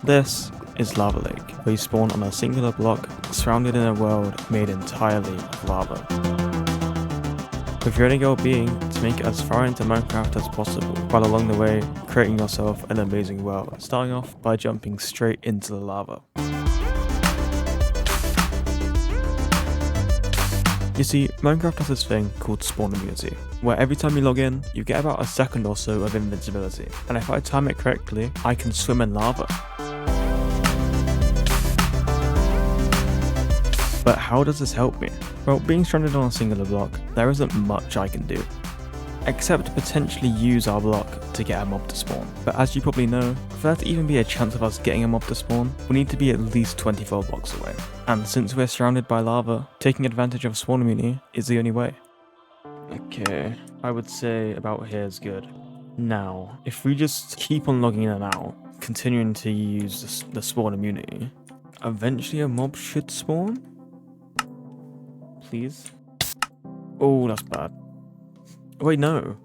This is Lava Lake, where you spawn on a singular block surrounded in a world made entirely of lava. With your only goal being to make it as far into Minecraft as possible, while along the way creating yourself an amazing world, starting off by jumping straight into the lava. You see, Minecraft has this thing called spawn immunity, where every time you log in, you get about a second or so of invincibility, and if I time it correctly, I can swim in lava. But how does this help me? Well, being stranded on a singular block, there isn't much I can do, except potentially use our block to get a mob to spawn. But as you probably know, for there to even be a chance of us getting a mob to spawn, we need to be at least 24 blocks away. And since we're surrounded by lava, taking advantage of spawn immunity is the only way. Okay, I would say about here is good. Now, if we just keep on logging in and out, continuing to use the spawn immunity, eventually a mob should spawn? Please? Oh, that's bad. Wait, no.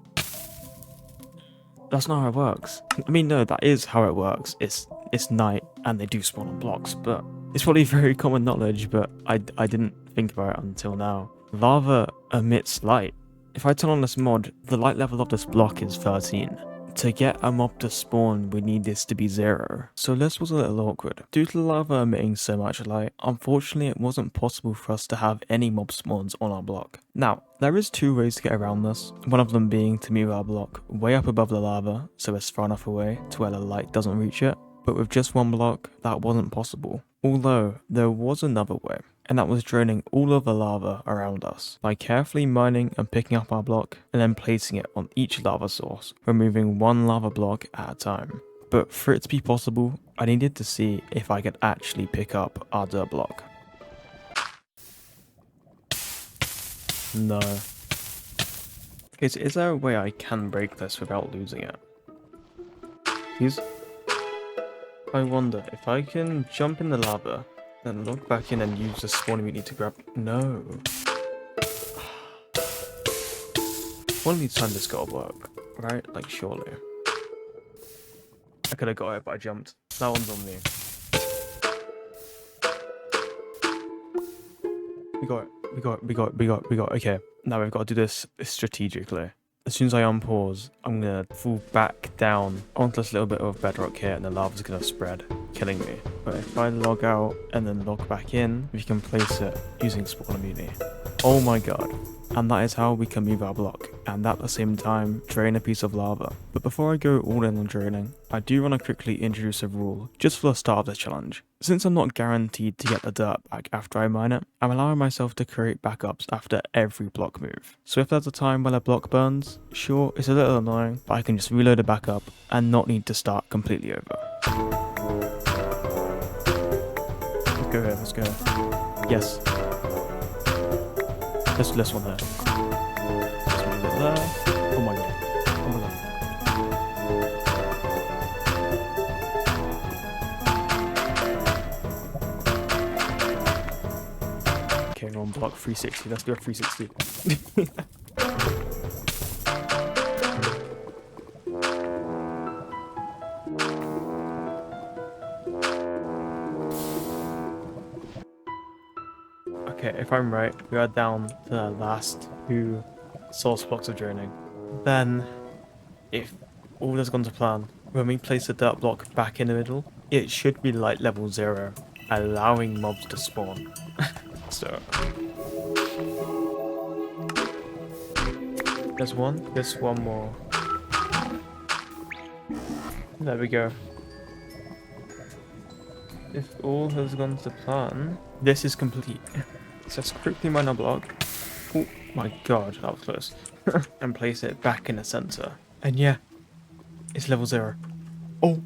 That's not how it works. I mean, no, that is how it works. It's night and they do spawn on blocks, but it's probably very common knowledge, but I didn't think about it until now. Lava emits light. If I turn on this mod, the light level of this block is 13. To get a mob to spawn, we need this to be 0. So this was a little awkward. Due to the lava emitting so much light, unfortunately it wasn't possible for us to have any mob spawns on our block. Now, there is 2 ways to get around this, one of them being to move our block way up above the lava, so it's far enough away to where the light doesn't reach it, but with just one block, that wasn't possible. Although, there was another way, and that was draining all of the lava around us by carefully mining and picking up our block and then placing it on each lava source, removing one lava block at a time. But for it to be possible, I needed to see if I could actually pick up our dirt block. No. Okay, so is there a way I can break this without losing it? Please? I wonder if I can jump in the lava, then log back in and use the spawn immunity to grab. No. One of these times this gotta work, right? Like, surely. I could have got it, but I jumped. That one's on me. We got it. Okay, now we've got to do this strategically. As soon as I unpause, I'm gonna fall back down onto this little bit of bedrock here and the lava's gonna spread, killing me. But if I log out and then log back in, we can place it using spawn immunity. Oh my god. And that is how we can move our block, and at the same time, drain a piece of lava. But before I go all in on draining, I do want to quickly introduce a rule, just for the start of this challenge. Since I'm not guaranteed to get the dirt back after I mine it, I'm allowing myself to create backups after every block move. So if there's a time when a block burns, sure, it's a little annoying, but I can just reload a backup and not need to start completely over. Let's go here, let's go. Yes. This one there. Let's move it there. Oh my god. Oh my god. Okay, we're on block 360. Let's do a 360. Okay, if I'm right, we are down to the last 2 source blocks of draining. Then, if all has gone to plan, when we place the dirt block back in the middle, it should be light level 0, allowing mobs to spawn. So, there's one more. There we go. If all has gone to plan, this is complete. So let's quickly mine our block. Oh my god, that was close. And place it back in the center. And yeah, it's level 0. Oh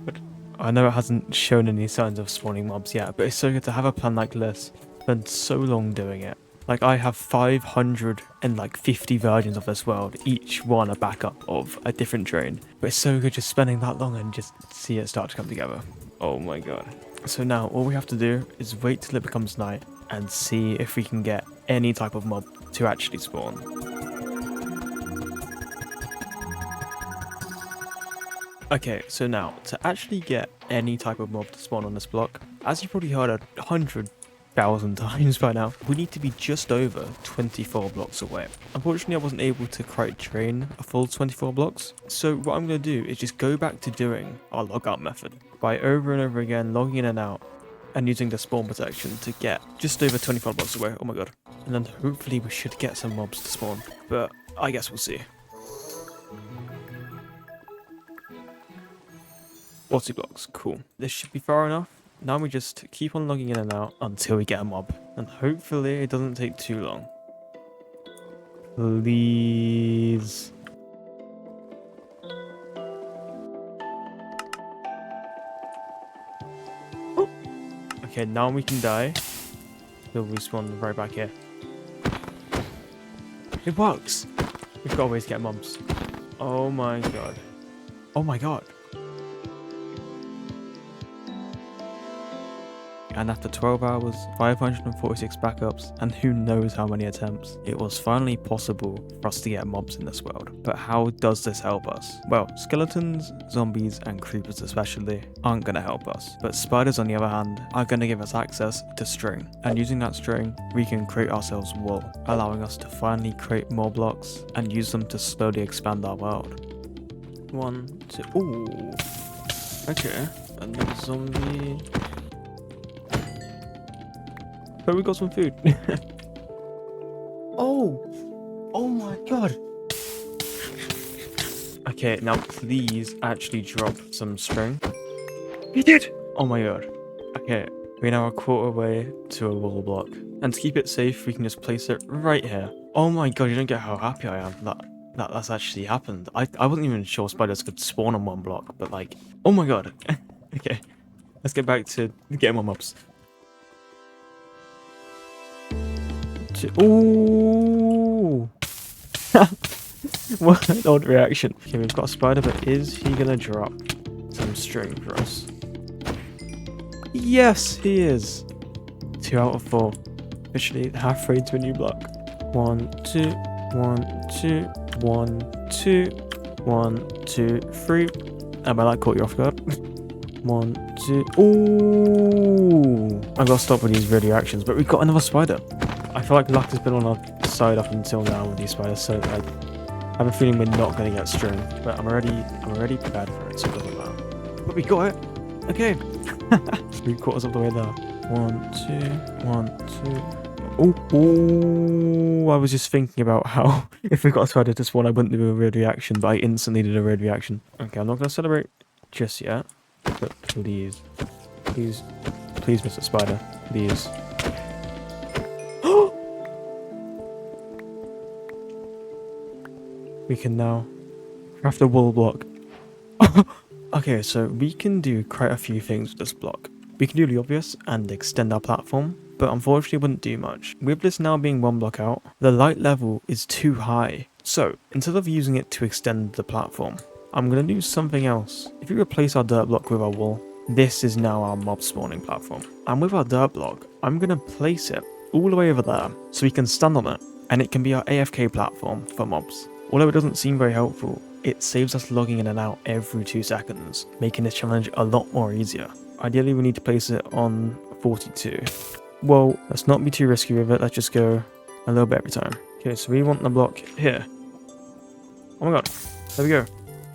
god. I know it hasn't shown any signs of spawning mobs yet, but it's so good to have a plan like this. Spent so long doing it. Like, I have 550 versions of this world, each one a backup of a different drain. But it's so good just spending that long and just see it start to come together. Oh my god. So now all we have to do is wait till it becomes night and see if we can get any type of mob to actually spawn. Okay, so now, to actually get any type of mob to spawn on this block, as you've probably heard 100,000 times by now, we need to be just over 24 blocks away. Unfortunately, I wasn't able to create train a full 24 blocks, so what I'm going to do is just go back to doing our logout method by over and over again logging in and out and using the spawn protection to get just over 24 blocks away. Oh my god. And then hopefully we should get some mobs to spawn, but I guess we'll see. 40 blocks, cool. This should be far enough. Now we just keep on logging in and out until we get a mob. And hopefully it doesn't take too long. Please. Oh. Okay, now we can die. They'll respawn right back here. It works! We've got ways to get mobs. Oh my god. Oh my god. And after 12 hours, 546 backups, and who knows how many attempts, it was finally possible for us to get mobs in this world. But how does this help us? Well, skeletons, zombies, and creepers especially aren't going to help us. But spiders, on the other hand, are going to give us access to string. And using that string, we can create ourselves wool, allowing us to finally create more blocks and use them to slowly expand our world. 1, 2, ooh. Okay, another zombie. But we got some food. Oh my god. Okay, now please actually drop some string. He did! Oh my god. Okay, we're now a quarter way to a wall block. And to keep it safe, we can just place it right here. Oh my god, you don't get how happy I am that's actually happened. I wasn't even sure spiders could spawn on one block, but like, oh my god. Okay, let's get back to getting more mobs. Ooh! What an odd reaction. Okay, we've got a spider, but is he gonna drop some string for us? Yes, he is. 2 out of 4. Officially halfway to a new block. 1, 2, 1, 2, 1, 2, 1, 2, 3. I that caught you off guard. 1, 2. Ooh! I gotta stop with these weird reactions, but we've got another spider. I feel like luck has been on our side up until now with these spiders, so I have a feeling we're not going to get string, but I'm already prepared for it, so it doesn't matter. But we got it! Okay! 3/4 of the way there. 1, 2, 1, 2. Ooh, I was just thinking about how if we got a spider to spawn, I wouldn't do a weird reaction, but I instantly did a weird reaction. Okay, I'm not going to celebrate just yet, but please, Mr. Spider, please. We can now craft a wool block. Okay, so we can do quite a few things with this block. We can do the obvious and extend our platform, but unfortunately wouldn't do much. With this now being 1 block out, the light level is too high. So instead of using it to extend the platform, I'm going to do something else. If we replace our dirt block with our wool, this is now our mob spawning platform. And with our dirt block, I'm going to place it all the way over there so we can stand on it, and it can be our AFK platform for mobs. Although it doesn't seem very helpful, it saves us logging in and out every 2 seconds, making this challenge a lot more easier. Ideally, we need to place it on 42. Well, let's not be too risky with it, let's just go a little bit every time. Okay, so we want the block here. Oh my god, there we go.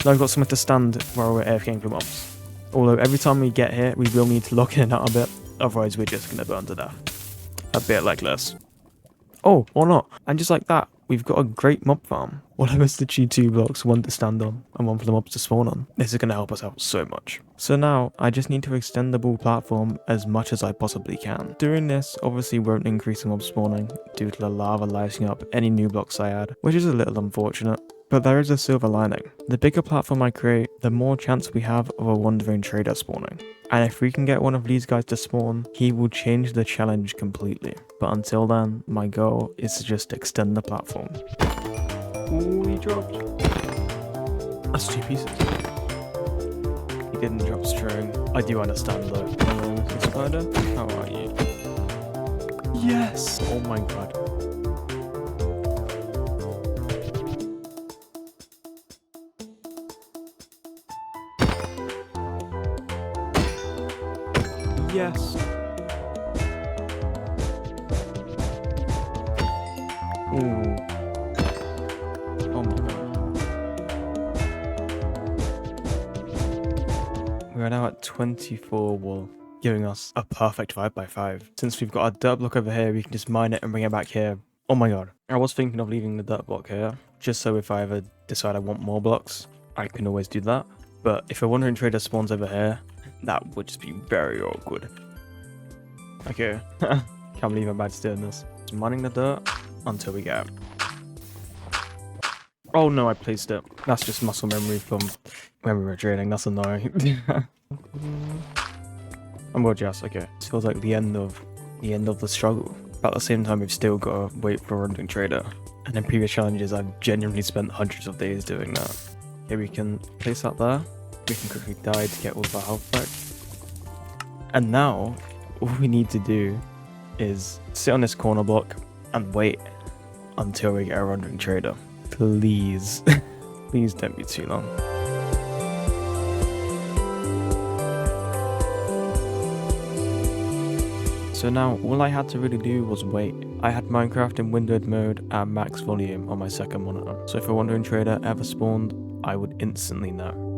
Now we've got somewhere to stand while we're AFKing for mobs. Although every time we get here, we will need to log in and out a bit, otherwise we're just going to burn to death. A bit like this. Oh, or not. And just like that, we've got a great mob farm. Although it's literally 2 blocks, 1 to stand on and 1 for the mobs to spawn on. This is going to help us out so much. So now, I just need to extend the wool platform as much as I possibly can. Doing this obviously won't increase the mob spawning due to the lava lighting up any new blocks I add, which is a little unfortunate. But there is a silver lining. The bigger platform I create, the more chance we have of a wandering trader spawning. And if we can get one of these guys to spawn, he will change the challenge completely. But until then, my goal is to just extend the platform. Ooh, he dropped. That's 2 pieces. He didn't drop string. I do understand though. Hello, spider. How are you? Yes! Oh my god. Yes. Ooh. Oh my god. We are now at 24 wool, giving us a perfect 5x5. Since we've got our dirt block over here, we can just mine it and bring it back here. Oh my god. I was thinking of leaving the dirt block here, just so if I ever decide I want more blocks, I can always do that. But if a wandering trader spawns over here, that would just be very awkward. Okay. Can't believe I'm about to doing this. Just mining the dirt until we get it. Oh no, I placed it. That's just muscle memory from when we were training. That's annoying. I'm gorgeous. Okay, it feels like the end of the struggle. But at the same time, we've still got to wait for a wandering trader. And in previous challenges, I've genuinely spent hundreds of days doing that. Okay, we can place that there. We can quickly die to get all of our health back. And now, all we need to do is sit on this corner block and wait until we get a wandering trader. Please, please don't be too long. So now, all I had to really do was wait. I had Minecraft in windowed mode at max volume on my second monitor. So if a wandering trader ever spawned, I would instantly know.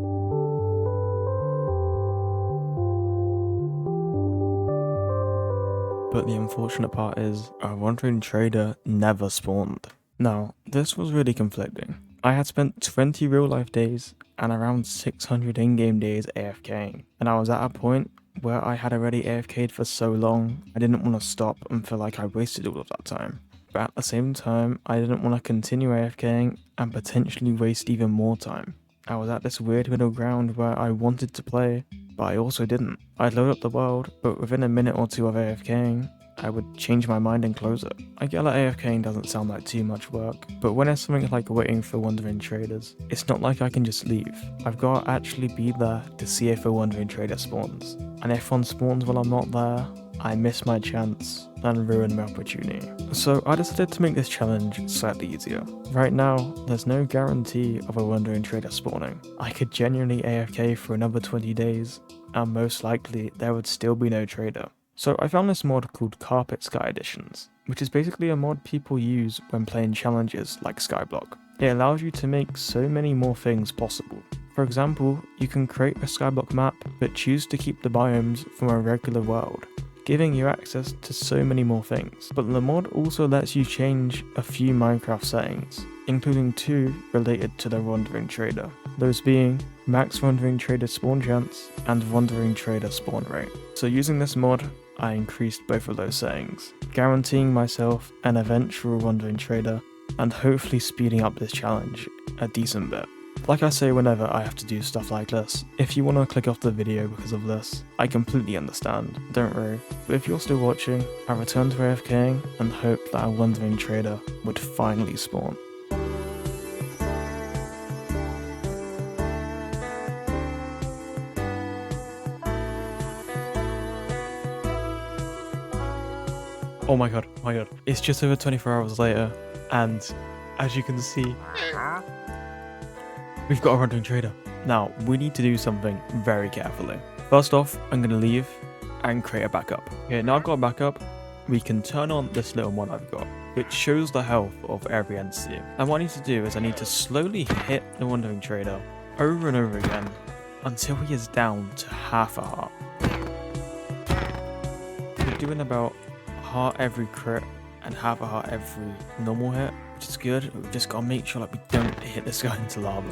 But the unfortunate part is, a wandering trader never spawned. Now, this was really conflicting. I had spent 20 real life days and around 600 in-game days AFKing, and I was at a point where I had already AFK'd for so long, I didn't want to stop and feel like I wasted all of that time. But at the same time, I didn't want to continue AFKing and potentially waste even more time. I was at this weird middle ground where I wanted to play, but I also didn't. I'd load up the world, but within a minute or two of AFKing, I would change my mind and close it. I get that AFKing doesn't sound like too much work, but when it's something like waiting for wandering traders, it's not like I can just leave. I've got to actually be there to see if a wandering trader spawns. And if one spawns while I'm not there, I miss my chance and ruin my opportunity. So I decided to make this challenge slightly easier. Right now, there's no guarantee of a wandering trader spawning. I could genuinely AFK for another 20 days, and most likely there would still be no trader. So I found this mod called Carpet Sky Editions, which is basically a mod people use when playing challenges like Skyblock. It allows you to make so many more things possible. For example, you can create a Skyblock map but choose to keep the biomes from a regular world, giving you access to so many more things. But the mod also lets you change a few Minecraft settings, including 2 related to the wandering trader, those being max wandering trader spawn chance and wandering trader spawn rate. So using this mod, I increased both of those settings, guaranteeing myself an eventual wandering trader and hopefully speeding up this challenge a decent bit. Like I say whenever I have to do stuff like this, if you want to click off the video because of this, I completely understand, don't worry. But if you're still watching, I return to AFKing and hope that a wandering trader would finally spawn. Oh my god, it's just over 24 hours later, and as you can see, we've got a wandering trader. Now, we need to do something very carefully. First off, I'm going to leave and create a backup. Okay, now I've got a backup, we can turn on this little mod I've got, which shows the health of every entity. And what I need to do is I need to slowly hit the wandering trader over and over again until he is down to half a heart. We're doing about heart every crit and half a heart every normal hit, which is good. We've just got to make sure that we don't hit this guy into lava.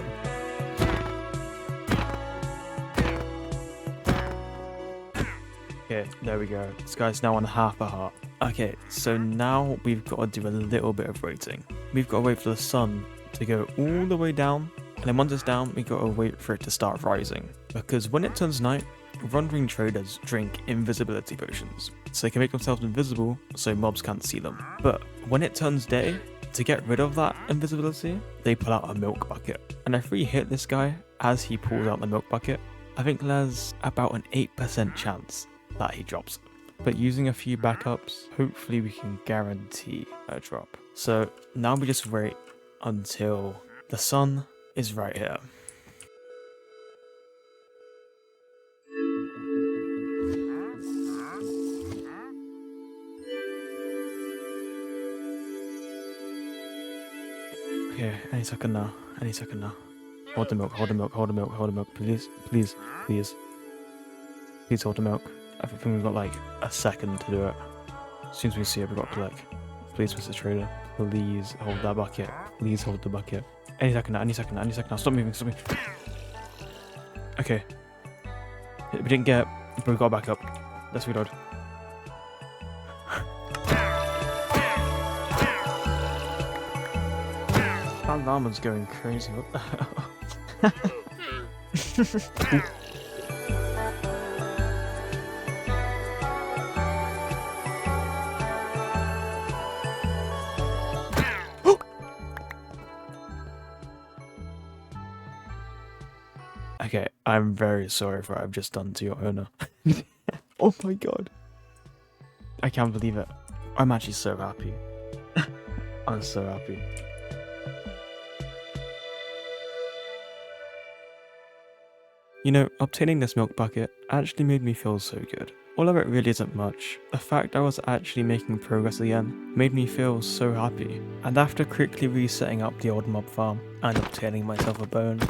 Okay, there we go. This guy's now on half a heart. Okay, so now we've got to do a little bit of waiting. We've got to wait for the sun to go all the way down, and then once it's down, we've got to wait for it to start rising. Because when it turns night, wandering traders drink invisibility potions, so they can make themselves invisible so mobs can't see them. But when it turns day, to get rid of that invisibility, they pull out a milk bucket. And if we hit this guy as he pulls out the milk bucket, I think there's about an 8% chance that he drops it. But using a few backups, hopefully we can guarantee a drop. So now we just wait until the sun is right here. Okay, any second now. Any second now. Hold the milk, hold the milk, hold the milk, hold the milk. Please, please, please. Please hold the milk. I think we've got like a second to do it. As soon as we see it, we've got to click. Please, Mr. Trader. Please hold that bucket. Please hold the bucket. Any second now, any second now, any second now. Stop moving, stop moving. Okay. We didn't get it, but we got back up. Let's reload. That llama's going crazy. What the hell? Okay, I'm very sorry for what I've just done to your owner. Oh my god. I can't believe it. I'm actually so happy. I'm so happy. You know, obtaining this milk bucket actually made me feel so good. Although it really isn't much, the fact I was actually making progress again made me feel so happy. And after quickly resetting up the old mob farm and obtaining myself a bone,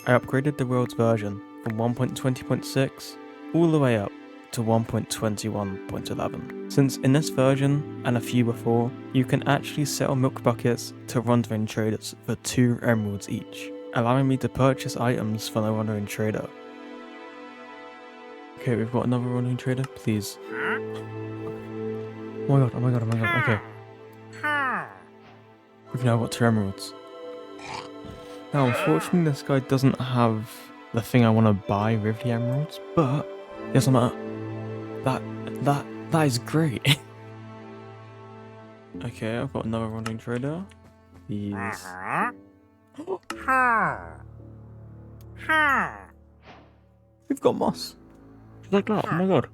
I upgraded the world's version from 1.20.6 all the way up to 1.21.11. Since in this version, and a few before, you can actually sell milk buckets to wandering traders for 2 emeralds each, allowing me to purchase items from the wandering trader. Okay, we've got another wandering trader, please. Oh my god, oh my god, oh my god, okay. We've now got 2 emeralds. Now, unfortunately, this guy doesn't have the thing I want to buy with the emeralds, but it doesn't matter. That is great. Okay, I've got another wandering trader. Please. We've got moss. Like that, oh my god.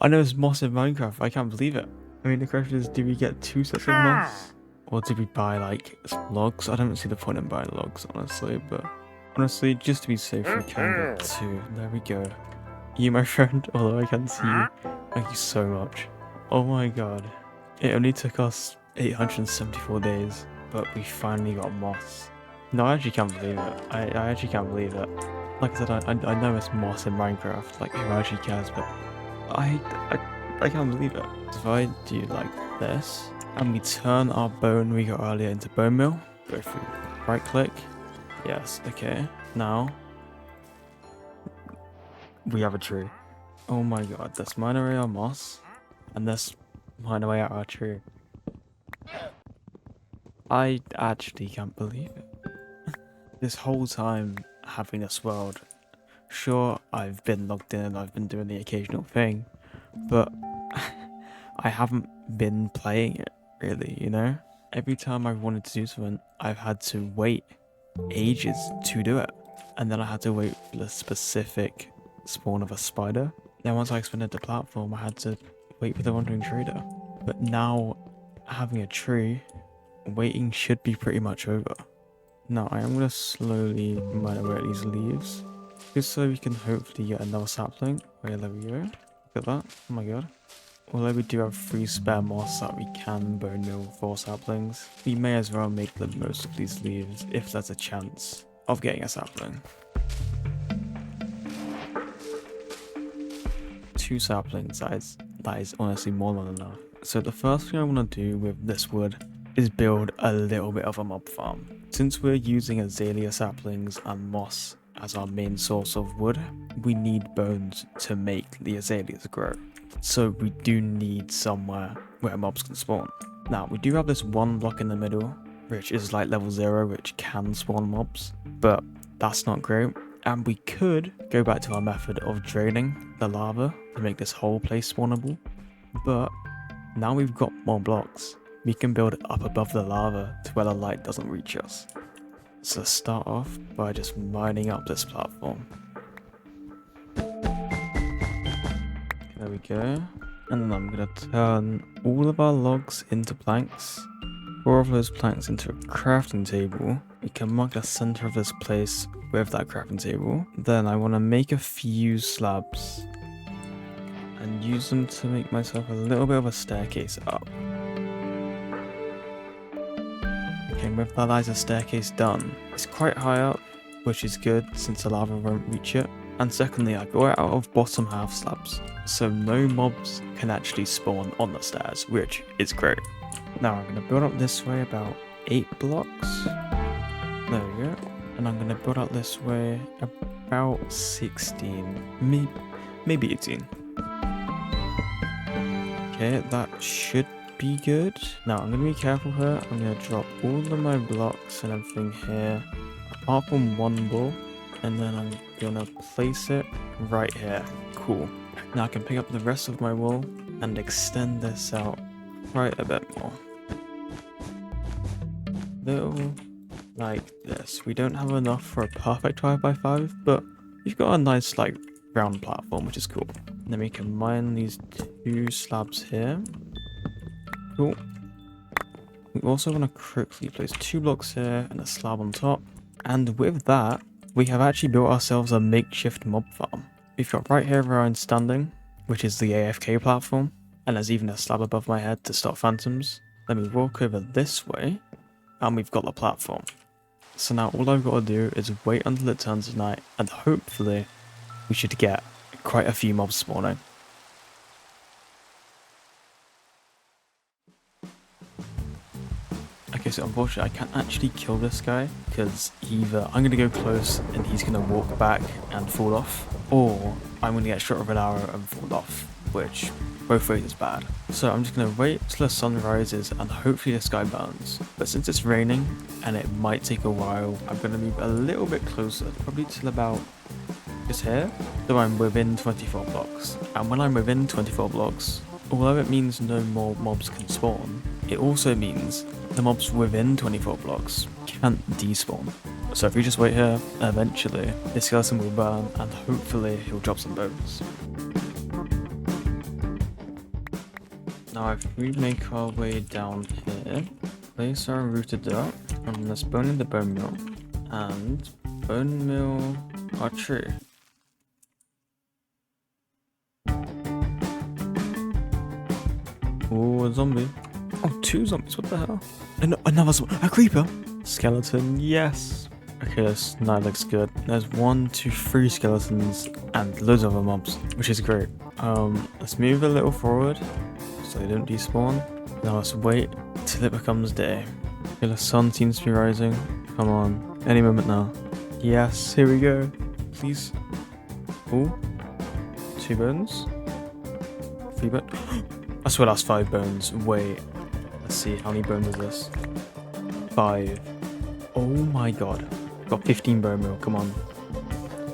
I know there's moss in Minecraft, I can't believe it. I mean, the question is, do we get 2 sets of moss? Or did we buy, like, logs? I don't see the point in buying logs, honestly, but... Honestly, just to be safe, we can get 2. There we go. You, my friend, although I can't see you, thank you so much. Oh my god. It only took us 874 days, but we finally got moss. No, I actually can't believe it. I actually can't believe it. Like I said, I know it's moss in Minecraft, like, who actually cares, but... I can't believe it. If I do like this, and we turn our bone we got earlier into bone meal, go through right click, yes, okay, now we have a tree. Oh my god, let's mine away our moss, and let's mine away our tree. I actually can't believe it. This whole time having this world, sure, I've been logged in and I've been doing the occasional thing, but I haven't been playing it, really, you know? Every time I've wanted to do something, I've had to wait ages to do it. And then I had to wait for the specific spawn of a spider. Then once I expanded the platform, I had to wait for the wandering trader. But now, having a tree, waiting should be pretty much over. Now, I am going to slowly mine away at these leaves, just so we can hopefully get another sapling. Wait, there we go. Look at that. Oh my god. Although we do have 3 spare moss that we can bone meal for saplings, we may as well make the most of these leaves if there's a chance of getting a sapling. 2 saplings, that is honestly more than enough. So the first thing I want to do with this wood is build a little bit of a mob farm. Since we're using azalea saplings and moss as our main source of wood, we need bones to make the azaleas grow. So we do need somewhere where mobs can spawn. Now, we do have this 1 block in the middle, which is like level 0, which can spawn mobs, but that's not great. And we could go back to our method of draining the lava to make this whole place spawnable, but now we've got more blocks, we can build it up above the lava to where the light doesn't reach us. So start off by just mining up this platform. There we go. And then I'm going to turn all of our logs into planks. 4 of those planks into a crafting table. We can mark the center of this place with that crafting table. Then I want to make a few slabs and use them to make myself a little bit of a staircase up. Okay, and with that lies a staircase done. It's quite high up, which is good since the lava won't reach it. And secondly, I built it out of bottom half slabs, so no mobs can actually spawn on the stairs, which is great. Now I'm going to build up this way about 8 blocks. There we go. And I'm going to build up this way about 16, maybe 18. Okay, that should be good. Now I'm going to be careful here. I'm going to drop all of my blocks and everything here, apart from one ball. And then I'm gonna place it right here. Cool. Now I can pick up the rest of my wool and extend this out quite a bit more. Little like this. We don't have enough for a perfect 5x5, but we've got a nice like round platform, which is cool. And then we can mine these 2 slabs here. Cool. We also want to quickly place 2 blocks here and a slab on top. And with that, we have actually built ourselves a makeshift mob farm. We've got right here where I'm standing, which is the AFK platform, and there's even a slab above my head to stop phantoms. Then we walk over this way, and we've got the platform. So now all I've got to do is wait until it turns night, and hopefully we should get quite a few mobs spawning. Okay, so unfortunately I can't actually kill this guy because either I'm going to go close and he's going to walk back and fall off, or I'm going to get shot with an arrow and fall off, which both ways is bad. So I'm just going to wait till the sun rises and hopefully the sky burns. But since it's raining and it might take a while, I'm going to move a little bit closer, probably till about just here, so I'm within 24 blocks. And when I'm within 24 blocks, although it means no more mobs can spawn, it also means the mobs within 24 blocks can't despawn. So if we just wait here, eventually this skeleton will burn and hopefully he'll drop some bones. Now if we make our way down here, place our rooted dirt, and let's bone in the bone mill, and bone mill our tree. Oh, a zombie. Oh, 2 zombies, what the hell? Another zombie, a creeper! Skeleton, yes! Okay, this night looks good. There's 1, 2, 3 skeletons and loads of other mobs, which is great. Let's move a little forward so they don't despawn. Now let's wait till it becomes day. Okay, the sun seems to be rising. Come on, any moment now. Yes, here we go. Please. Oh, 2 bones. 3 bones. I swear that's 5 bones. Wait. Let's see, how many bones is this? 5. Oh my god. Got 15 bone meal, come on.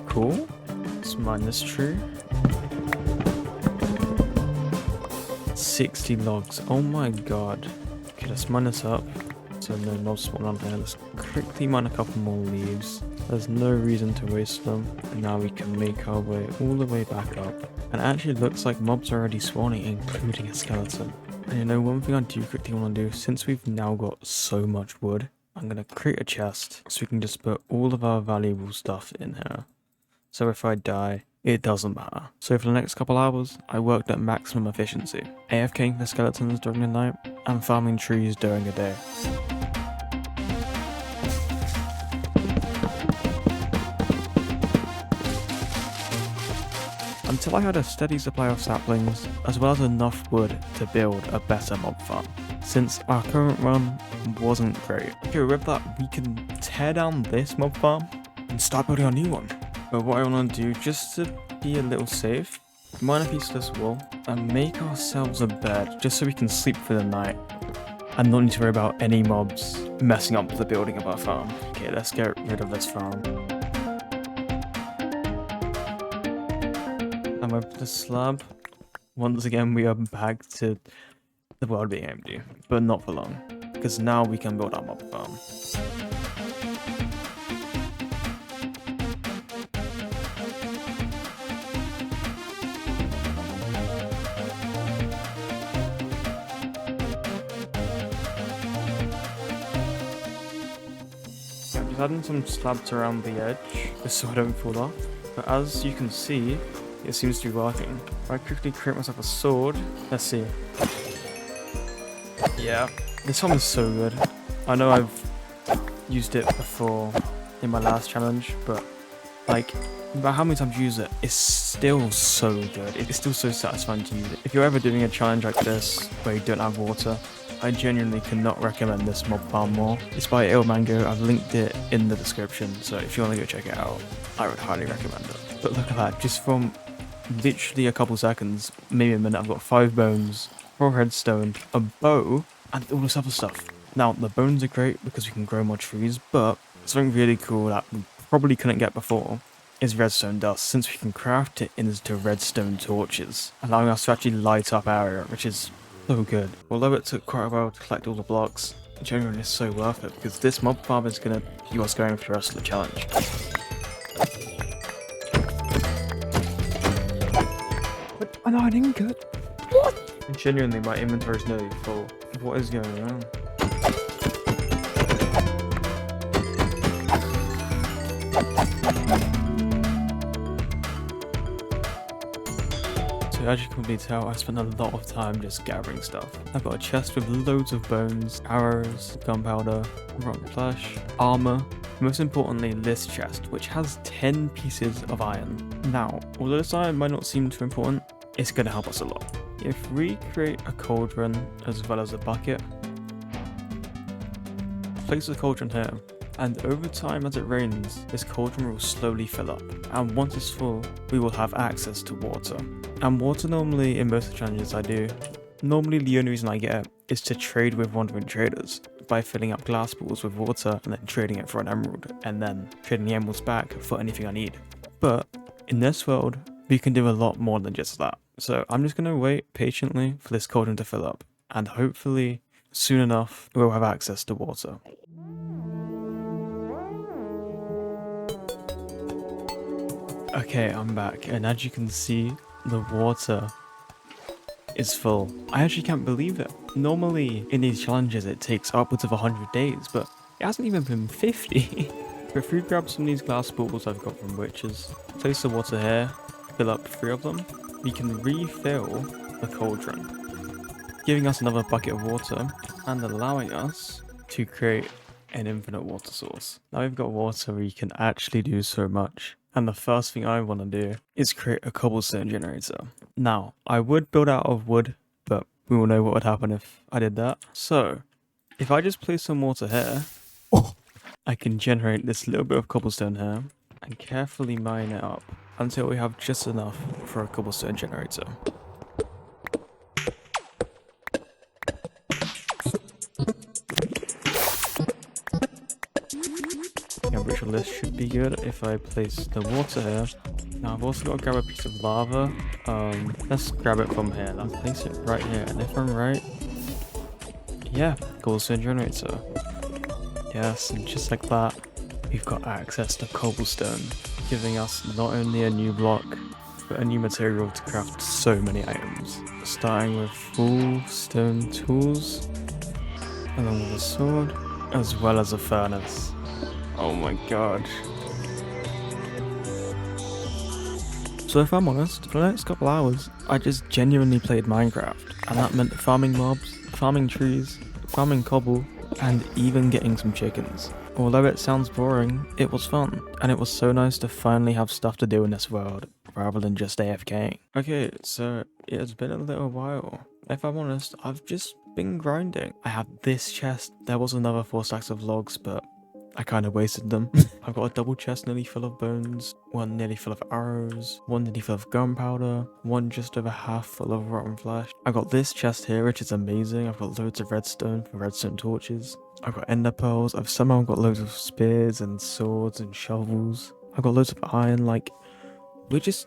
Cool. Let's mine this tree. 60 logs. Oh my god. Okay, let's mine this up. So no mobs spawn on here. Let's quickly mine a couple more leaves. There's no reason to waste them. And now we can make our way all the way back up. And it actually looks like mobs are already spawning, including a skeleton. And you know, one thing I do quickly want to do, since we've now got so much wood, I'm going to create a chest so we can just put all of our valuable stuff in here. So if I die, it doesn't matter. So for the next couple hours, I worked at maximum efficiency, AFKing the skeletons during the night, and farming trees during the day. Until I had a steady supply of saplings, as well as enough wood to build a better mob farm, since our current run wasn't great. Okay, with that, we can tear down this mob farm and start building a new one. But what I want to do, just to be a little safe, mine a piece of this wool and make ourselves a bed, just so we can sleep for the night and not need to worry about any mobs messing up the building of our farm. Okay, let's get rid of this farm. And with the slab, once again we are back to the world being empty, but not for long, because now we can build our mob farm. I'm just adding some slabs around the edge, just so I don't fall off, but as you can see, it seems to be working. I quickly create myself a sword. Let's see. Yeah, this one is so good. I know I've used it before in my last challenge, but like, no matter how many times you use it, it's still so good. It's still so satisfying to use it. If you're ever doing a challenge like this where you don't have water, I genuinely cannot recommend this mob farm more. It's by Mango. I've linked it in the description, so if you want to go check it out, I would highly recommend it. But look at that, just from literally a couple seconds, maybe a minute, I've got 5 bones, 4 redstone, a bow, and all this other stuff. Now, the bones are great because we can grow more trees, but something really cool that we probably couldn't get before is redstone dust, since we can craft it into redstone torches, allowing us to actually light up area, which is so good. Although it took quite a while to collect all the blocks, genuinely it's so worth it, because this mob farm is going to keep us going for the rest of the challenge. But I know I didn't get it. What? Genuinely, my inventory is nearly full. What is going on? So as you can probably tell, I spent a lot of time just gathering stuff. I've got a chest with loads of bones, arrows, gunpowder, rotten flesh, armor, most importantly this chest, which has 10 pieces of iron. Now, although this iron might not seem too important, it's going to help us a lot. If we create a cauldron as well as a bucket, place the cauldron here, and over time as it rains, this cauldron will slowly fill up, and once it's full, we will have access to water. And water normally, in most of the challenges I do, normally the only reason I get it is to trade with wandering traders, by filling up glass balls with water and then trading it for an emerald, and then trading the emeralds back for anything I need. But in this world, we can do a lot more than just that. So I'm just going to wait patiently for this cauldron to fill up, and hopefully soon enough we'll have access to water. Okay, I'm back, and as you can see, the water is full. I actually can't believe it. Normally in these challenges it takes upwards of 100 days, but it hasn't even been 50. If we grab some of these glass balls I've got from witches, place the water here, fill up 3 of them, we can refill the cauldron, giving us another bucket of water and allowing us to create an infinite water source. Now we've got water, we can actually do so much. And the first thing I want to do is create a cobblestone generator. Now, I would build out of wood, but we all know what would happen if I did that. So, if I just place some water here, I can generate this little bit of cobblestone here and carefully mine it up until we have just enough for a cobblestone generator. I'm pretty sure this should be good if I place the water here. Now I've also got to grab a piece of lava. Let's grab it from here. I'll place it right here, and if I'm right, yeah, cobblestone generator. Yes, and just like that, we've got access to cobblestone, giving us not only a new block, but a new material to craft so many items. Starting with full stone tools, along with a sword, as well as a furnace. Oh my god. So if I'm honest, for the next couple hours, I just genuinely played Minecraft, and that meant farming mobs, farming trees, farming cobble, and even getting some chickens. Although it sounds boring, it was fun, and it was so nice to finally have stuff to do in this world, rather than just AFKing. Okay, so it has been a little while. If I'm honest, I've just been grinding. I have this chest, there was another 4 stacks of logs, but I kind of wasted them. I've got a double chest nearly full of bones, one nearly full of arrows, one nearly full of gunpowder, one just over half full of rotten flesh. I've got this chest here, which is amazing. I've got loads of redstone for redstone torches. I've got ender pearls. I've somehow got loads of spears and swords and shovels. I've got loads of iron. Like, we're just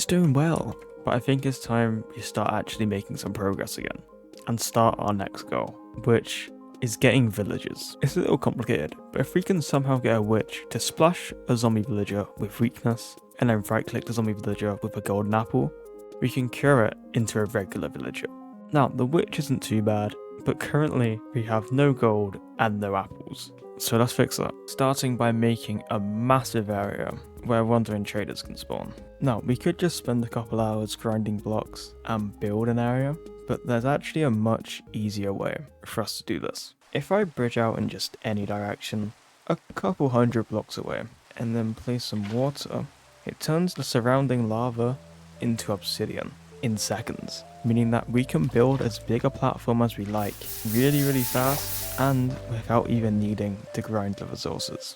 doing well. But I think it's time we start actually making some progress again and start our next goal, which is getting villagers. It's a little complicated, but if we can somehow get a witch to splash a zombie villager with weakness and then right click the zombie villager with a golden apple, we can cure it into a regular villager. Now the witch isn't too bad, but currently we have no gold and no apples. So let's fix that. Starting by making a massive area where wandering traders can spawn. Now we could just spend a couple hours grinding blocks and build an area, but there's actually a much easier way for us to do this. if I bridge out in just any direction, a couple hundred blocks away, and then place some water, it turns the surrounding lava into obsidian in seconds, meaning that we can build as big a platform as we like really fast and without even needing to grind the resources.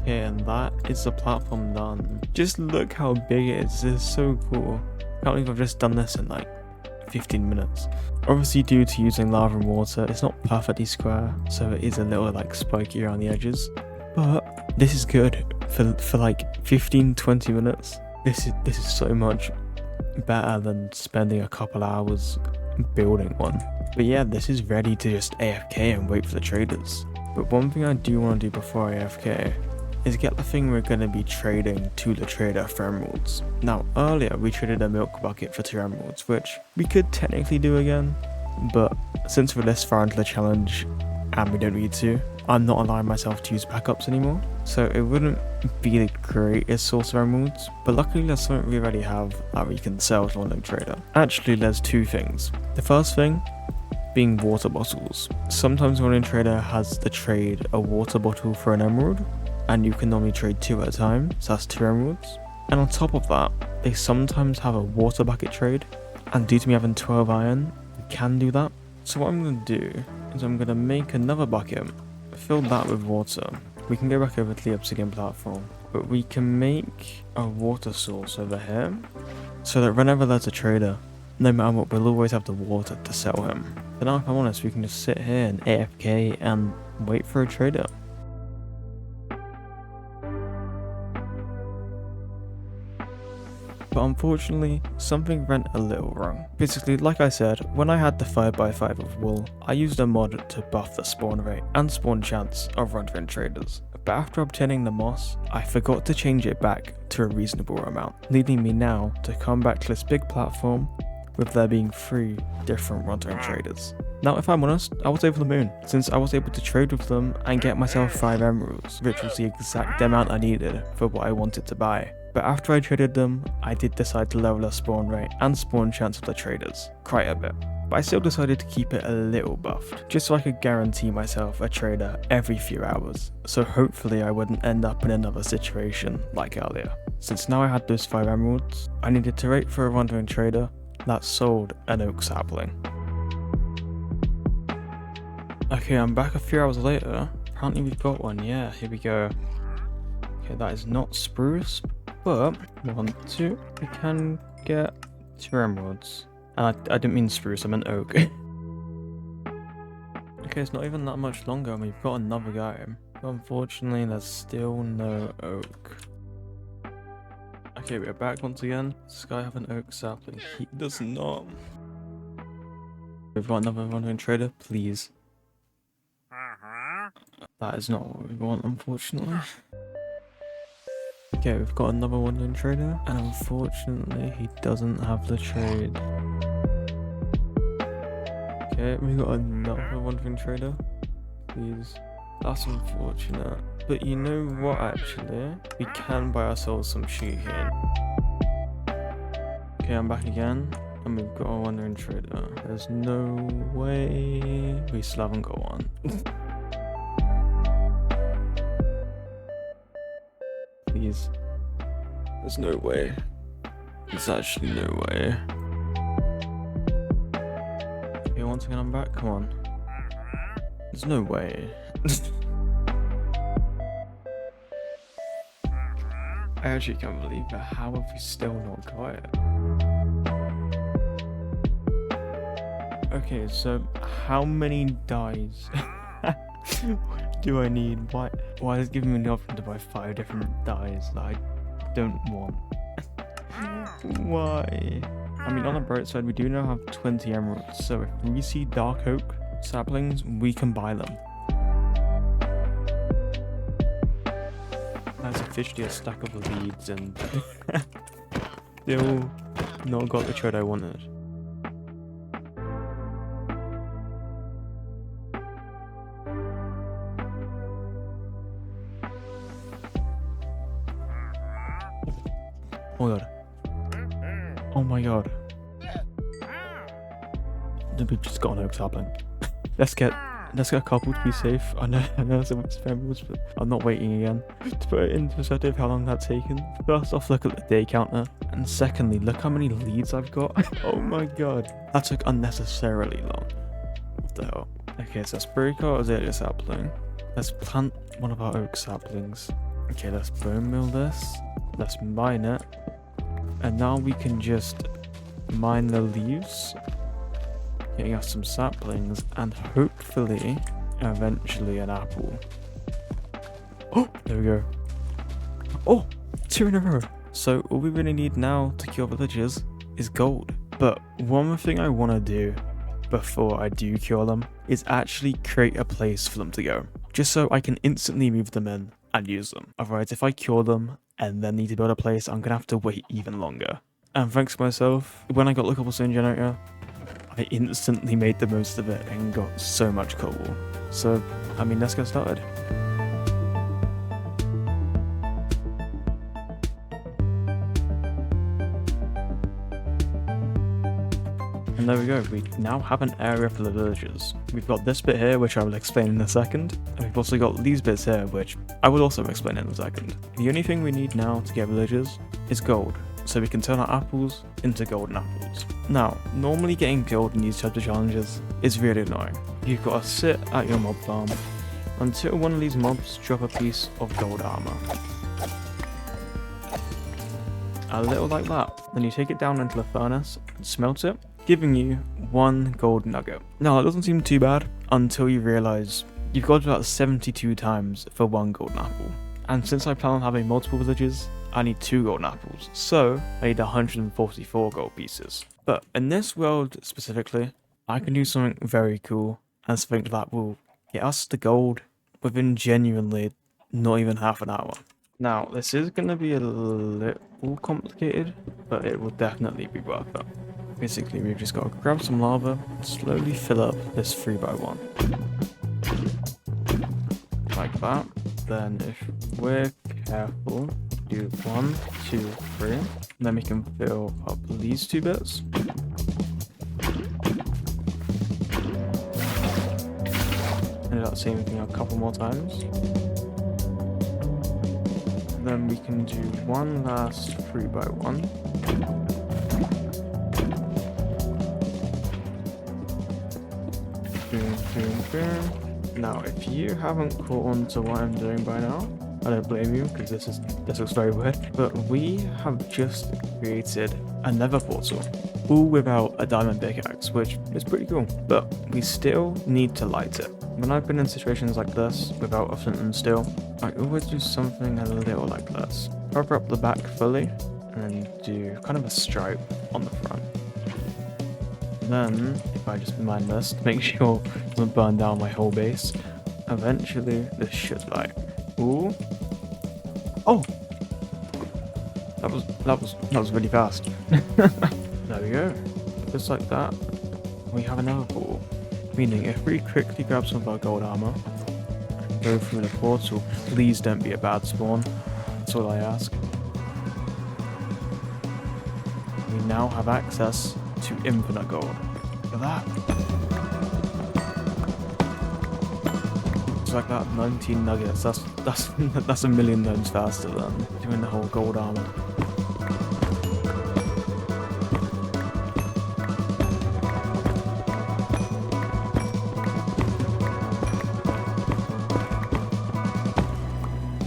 Okay, and that is the platform done. Just look how big it is. This is so cool. I can't believe I've just done this in like 15 minutes. Obviously, due to using lava and water, it's not perfectly square, so it is a little like spiky around the edges. But this is good for like 15-20 minutes. This is so much better than spending a couple hours building one. But yeah, this is ready to just AFK and wait for the traders. But one thing I do want to do before I AFK is get the thing we're going to be trading to the trader for emeralds. Now earlier we traded a milk bucket for 2 emeralds, which we could technically do again, but since we're this far into the challenge and we don't need to, I'm not allowing myself to use backups anymore, so it wouldn't be the greatest source of emeralds, but luckily there's something we already have that we can sell to one trader. Actually, there's 2 things. The first thing being water bottles. Sometimes one trader has to trade a water bottle for an emerald, and you can normally trade 2 at a time, so that's 2 emeralds. And on top of that, they sometimes have a water bucket trade, and due to me having 12 iron, you can do that. So what I'm going to do is I'm going to make another bucket, fill that with water. We can go back over to the obsidian platform, but we can make a water source over here, so that whenever there's a trader, no matter what, we'll always have the water to sell him. But now if I'm honest, we can just sit here and AFK and wait for a trader. But unfortunately, something went a little wrong. Basically, like I said, when I had the 5x5 of wool, I used a mod to buff the spawn rate and spawn chance of run-through traders. But after obtaining the moss, I forgot to change it back to a reasonable amount, leading me now to come back to this big platform with there being 3 different run-through traders. Now if I'm honest, I was over the moon, since I was able to trade with them and get myself 5 emeralds, which was the exact amount I needed for what I wanted to buy. But after I traded them, I did decide to level the spawn rate and spawn chance of the traders quite a bit. But I still decided to keep it a little buffed, just so I could guarantee myself a trader every few hours, so hopefully I wouldn't end up in another situation like earlier. Since now I had those 5 emeralds, I needed to wait for a wandering trader that sold an oak sapling. Okay, I'm back a few hours later. Apparently we've got one, yeah, here we go. Okay, that is not spruce, but 1, 2, we can get 2 emeralds. And I didn't mean spruce, I meant oak. Okay, it's not even that much longer and we've got another guy. But unfortunately, there's still no oak. Okay, we're back once again. Does this guy have an oak sapling? He does not. We've got another wandering trader, please. That is not what we want, unfortunately. Okay, we've got another wandering trader, and unfortunately, he doesn't have the trade. Okay, we got another wandering trader. Please. That's unfortunate. But you know what, actually? We can buy ourselves some sheep here. Okay, I'm back again, and we've got a wandering trader. There's no way. We still haven't got one. Please. There's no way. There's actually no way. Okay, once again I'm back. Come on. There's no way. I actually can't believe it. How have we still not got it? Okay, so how many dyes do I need? Why is it giving me the option to buy 5 different dyes that I don't want? Why? I mean, on the bright side, we do now have 20 emeralds, so if we see dark oak saplings, we can buy them. That's officially a stack of leads and still not got the trade I wanted. Oh my god. Oh my god. We've just got an oak sapling. Let's get a couple to be safe. I know some experiments, but I'm not waiting again. To put it into perspective how long that's taken. First off, look at the day counter. And secondly, look how many leads I've got. Oh my god. That took unnecessarily long. What the hell? Okay, so let's break our azalea sapling. Let's plant one of our oak saplings. Okay, let's bone meal this. Let's mine it. And now we can just mine the leaves, getting us some saplings, and hopefully, eventually an apple. Oh, there we go. Oh, 2 in a row. So all we really need now to cure villagers is gold. But one more thing I want to do before I do cure them is actually create a place for them to go. Just so I can instantly move them in and use them. Otherwise, if I cure them and then need to build a place, I'm going to have to wait even longer. And thanks to myself, when I got the cobblestone generator, I instantly made the most of it and got so much cobble. So, I mean, let's get started. And there we go, we now have an area for the villagers. We've got this bit here, which I will explain in a second, and we've also got these bits here, which I will also explain in a second. The only thing we need now to get villagers is gold, so we can turn our apples into golden apples. Now, normally getting gold in these types of challenges is really annoying. You've got to sit at your mob farm until one of these mobs drop a piece of gold armor. A little like that. Then you take it down into the furnace and smelt it, giving you 1 gold nugget. Now, that doesn't seem too bad until you realize you've got about 72 times for 1 golden apple. And since I plan on having multiple villages, I need 2 golden apples, so I need 144 gold pieces. But in this world specifically, I can do something very cool and something that will get us the gold within genuinely not even half an hour. Now, this is going to be a little complicated, but it will definitely be worth it. Basically, we've just got to grab some lava and slowly fill up this 3x1. Like that. Then if we're careful, do 1, 2, 3. And then we can fill up these 2 bits. And do that same thing a couple more times. Then we can do 1 last 3x1. Boom, boom, boom. Now, if you haven't caught on to what I'm doing by now, I don't blame you, because this looks very weird. But we have just created a nether portal, all without a diamond pickaxe, which is pretty cool. But we still need to light it. When I've been in situations like this without a flint and steel, I always do something a little like this. Cover up the back fully, and do kind of a stripe on the front. Then, if I just mine this to make sure it doesn't burn down my whole base, eventually this should light. Ooh. Oh! That was really fast. There we go. Just like that, we have another portal. Meaning, if we quickly grab some of our gold armor and go through the portal, please don't be a bad spawn. That's all I ask. We now have access to infinite gold. Look at that. Just like that, 19 nuggets. That's a million times faster than doing the whole gold armor.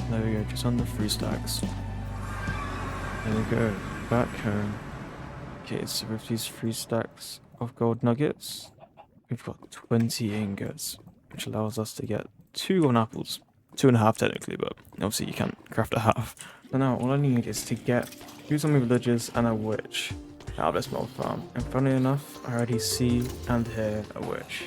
There we go, just under 3 stacks. There we go, back home. Okay, so with these 3 stacks of gold nuggets, we've got 20 ingots, which allows us to get 2 golden apples. 2.5 technically, but obviously you can't craft a half. So now all I need is to get 2 zombie villagers and a witch out of this mob farm. And funnily enough, I already see and hear a witch.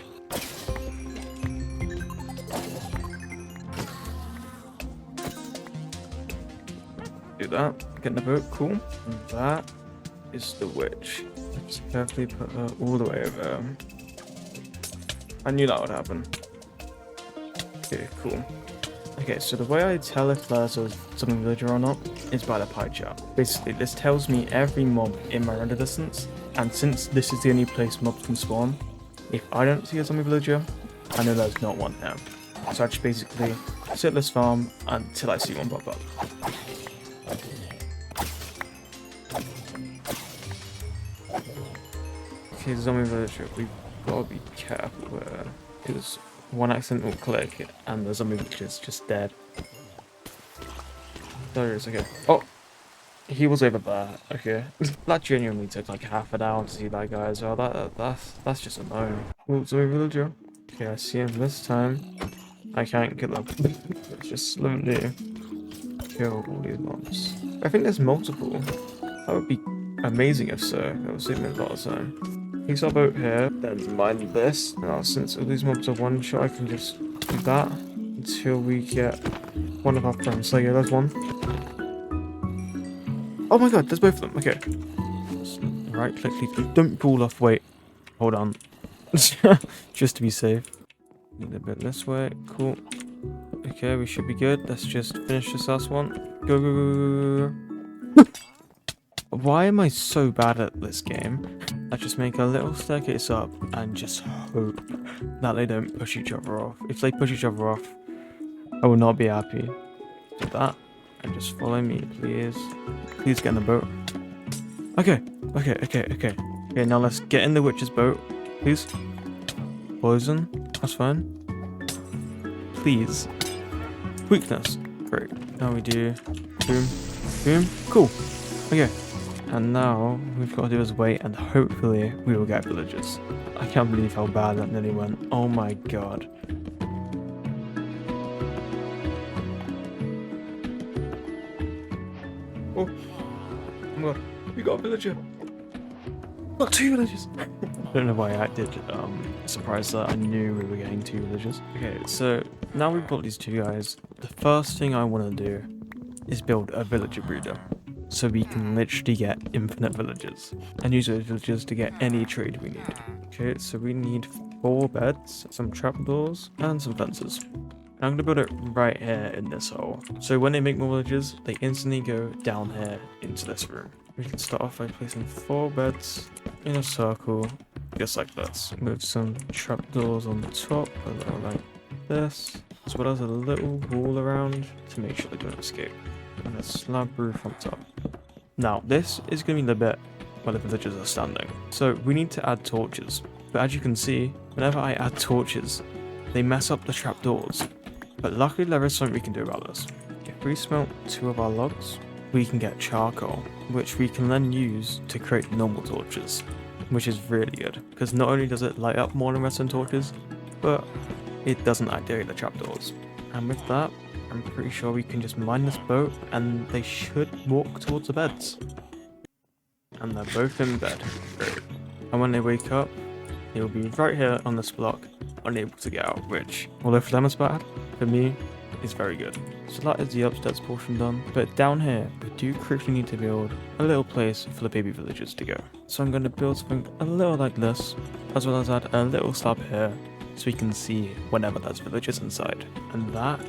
Do that, get in the boat, cool. And that is the witch. Just carefully put her all the way over there. I knew that would happen. Okay, cool. Okay, so the way I tell if there's a zombie villager or not is by the pie chart. Basically, this tells me every mob in my render distance, and since this is the only place mobs can spawn, if I don't see a zombie villager, I know there's not one there. So I just basically sit this farm until I see one pop up. Okay, zombie villager, we've got to be careful there, because one accidental click and the zombie villager's just dead. There he is, okay. Oh! He was over there, okay. That genuinely took like half an hour to see that guy as well. That's just annoying. Oh, zombie villager. Okay, I see him this time. I can't kill him. Let's just slowly kill all these mobs. I think there's multiple. That would be amazing if so. That would save me a lot of time. He's our boat here, then mind this. Now, since all these mobs are one shot, I can just do that until we get one of our friends. So yeah, there's one. Oh my god, there's both of them. Okay. Right click, click. Don't pull off. Wait. Hold on. Just to be safe. Need a bit this way. Cool. Okay, we should be good. Let's just finish this last one. Go, go, go, go, go. Why am I so bad at this game? I just make a little staircase up and just hope that they don't push each other off. If they push each other off, I will not be happy. Do that. And just follow me, please. Please get in the boat. Okay. Okay, okay, okay. Okay, now let's get in the witch's boat. Please. Poison. That's fine. Please. Weakness. Great. Now we do boom, boom. Cool. Okay. And now we've got to do is wait and hopefully we will get villagers. I can't believe how bad that nearly went. Oh my god. Oh my god. We got a villager. Got 2 villagers. I don't know why I acted surprised that I knew we were getting 2 villagers. Okay, so now we've got these 2 guys. The first thing I want to do is build a villager breeder. So we can literally get infinite villagers. And use those villagers to get any trade we need. Okay, so we need 4 beds, some trapdoors, and some fences. And I'm going to build it right here in this hole. So when they make more villagers, they instantly go down here into this room. We can start off by placing 4 beds in a circle, just like this. With some trapdoors on the top, a little like this, as well as a little wall around to make sure they don't escape. And a slab roof on top. Now, this is going to be the bit where the villagers are standing. So we need to add torches. But as you can see, whenever I add torches, they mess up the trapdoors. But luckily there is something we can do about this. If we smelt 2 of our logs, we can get charcoal, which we can then use to create normal torches, which is really good, because not only does it light up more than redstone torches, but it doesn't activate the trapdoors. And with that, I'm pretty sure we can just mine this boat, and they should walk towards the beds. And they're both in bed. Great. And when they wake up, they will be right here on this block, unable to get out, which, although for them it's bad, for me, is very good. So that is the upstairs portion done, but down here we do crucially need to build a little place for the baby villagers to go. So I'm going to build something a little like this, as well as add a little slab here so we can see whenever there's villagers inside. And that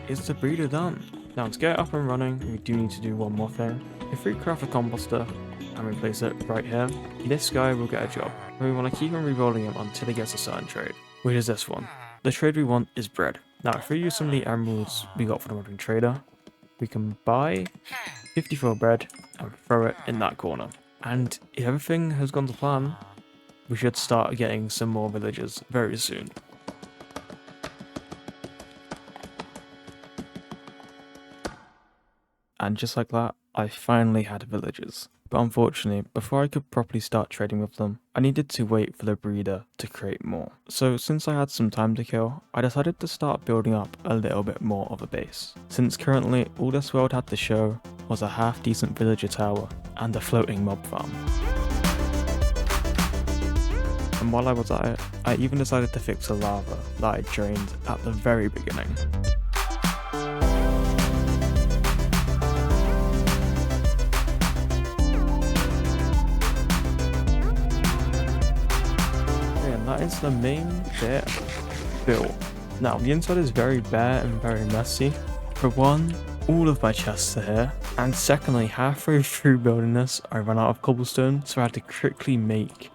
is the breeder done. Now to get it up and running, we do need to do one more thing. If we craft a composter and we place it right here, this guy will get a job. And we want to keep on rerolling him until he gets a certain trade, which is this one. The trade we want is bread. Now, if we use some of the emeralds we got from the modern trader, we can buy 54 bread and throw it in that corner. And if everything has gone to plan, we should start getting some more villagers very soon. And just like that, I finally had villagers. But unfortunately, before I could properly start trading with them, I needed to wait for the breeder to create more. So since I had some time to kill, I decided to start building up a little bit more of a base. Since currently all this world had to show was a half decent villager tower and a floating mob farm. And while I was at it, I even decided to fix the lava that I drained at the very beginning. That is the main bit built. Now, the inside is very bare and very messy. For one, all of my chests are here, and secondly, halfway through building this, I ran out of cobblestone, so I had to quickly make